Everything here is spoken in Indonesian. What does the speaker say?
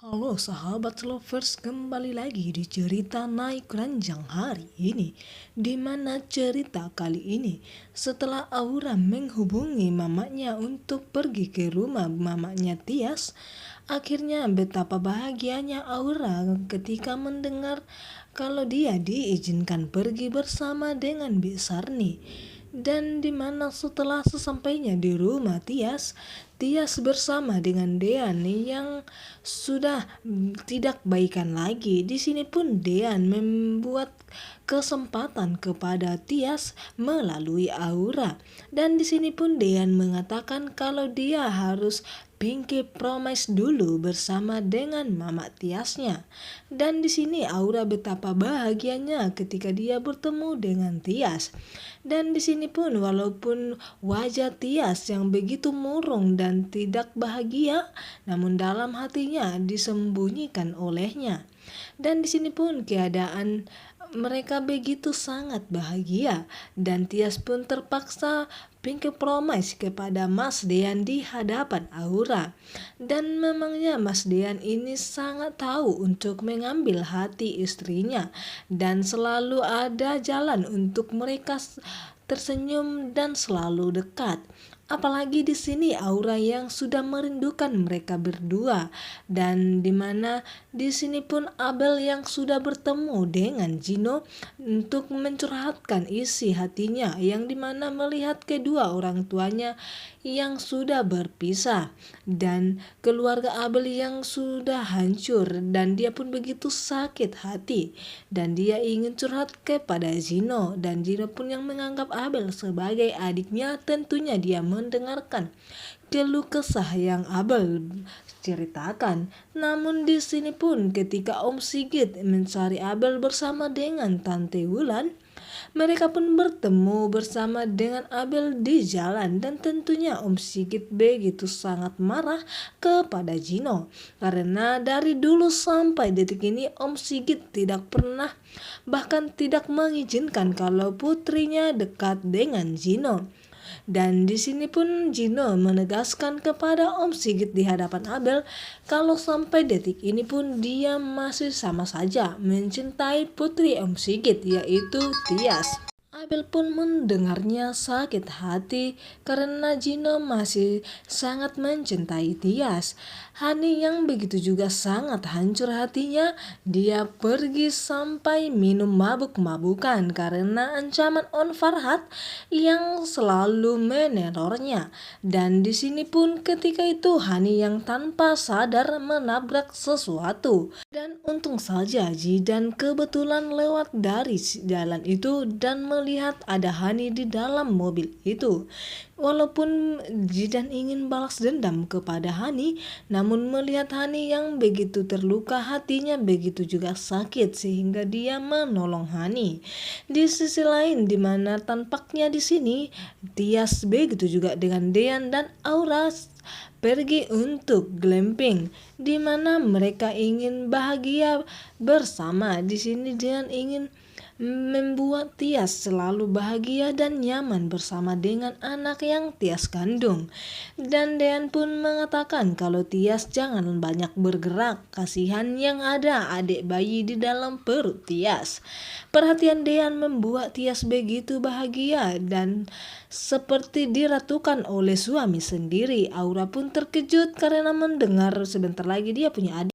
Halo sahabat lovers, kembali lagi di cerita naik ranjang hari ini. Di mana cerita kali ini, setelah Aura menghubungi mamanya untuk pergi ke rumah mamanya Tias, akhirnya betapa bahagianya Aura ketika mendengar kalau dia diizinkan pergi bersama dengan Bisarni. Dan dimana setelah sesampainya di rumah Tias bersama dengan Dean yang sudah tidak baikan lagi. Di sini pun Dean membuat kesempatan kepada Tias melalui Aura. Dan di sini pun Dean mengatakan kalau dia harus pinky promise dulu bersama dengan mama Tiasnya. Dan di sini Aura betapa bahagianya ketika dia bertemu dengan Tias. Dan di sini pun walaupun wajah Tias yang begitu murung dan tidak bahagia, namun dalam hatinya disembunyikan olehnya. Dan di sini pun keadaan mereka begitu sangat bahagia dan Tias pun terpaksa pinky promise kepada Mas Dean di hadapan Aura. Dan memangnya Mas Dean ini sangat tahu untuk mengambil hati istrinya dan selalu ada jalan untuk mereka tersenyum dan selalu dekat. Apalagi di sini Aura yang sudah merindukan mereka berdua, dan dimana di sini pun Abel yang sudah bertemu dengan Gino untuk mencurhatkan isi hatinya, yang dimana melihat kedua orang tuanya yang sudah berpisah dan keluarga Abel yang sudah hancur, dan dia pun begitu sakit hati dan dia ingin curhat kepada Gino, dan Gino pun yang menganggap Abel sebagai adiknya. Tentunya dia mendengarkan keluh kesah yang Abel ceritakan. Namun di sini pun ketika Om Sigit mencari Abel bersama dengan Tante Wulan, mereka pun bertemu bersama dengan Abel di jalan, dan tentunya Om Sigit begitu sangat marah kepada Gino karena dari dulu sampai detik ini Om Sigit tidak pernah bahkan tidak mengizinkan kalau putrinya dekat dengan Gino. Dan di sini pun Gino menegaskan kepada Om Sigit di hadapan Abel kalau sampai detik ini pun dia masih sama saja mencintai putri Om Sigit, yaitu Tias. Abel pun mendengarnya sakit hati karena Gino masih sangat mencintai Tias. Hani yang begitu juga sangat hancur hatinya. Dia pergi sampai minum mabuk-mabukan karena ancaman On Farhat yang selalu menerornya. Dan di sini pun ketika itu Hani yang tanpa sadar menabrak sesuatu. Dan untung saja Jidan kebetulan lewat dari jalan itu dan melihat ada Hani di dalam mobil itu. Walaupun Jidan ingin balas dendam kepada Hani, namun melihat Hani yang begitu terluka, hatinya begitu juga sakit sehingga dia menolong Hani. Di sisi lain, di mana tampaknya di sini Tias begitu juga dengan Dean dan Aura pergi untuk glamping, di mana mereka ingin bahagia bersama. Di sini Dean ingin membuat Tias selalu bahagia dan nyaman bersama dengan anak yang Tias kandung. Dan Dean pun mengatakan kalau Tias jangan banyak bergerak, kasihan yang ada adik bayi di dalam perut Tias. Perhatian Dean membuat Tias begitu bahagia dan seperti diratukan oleh suami sendiri. Aura pun terkejut karena mendengar sebentar lagi dia punya adik.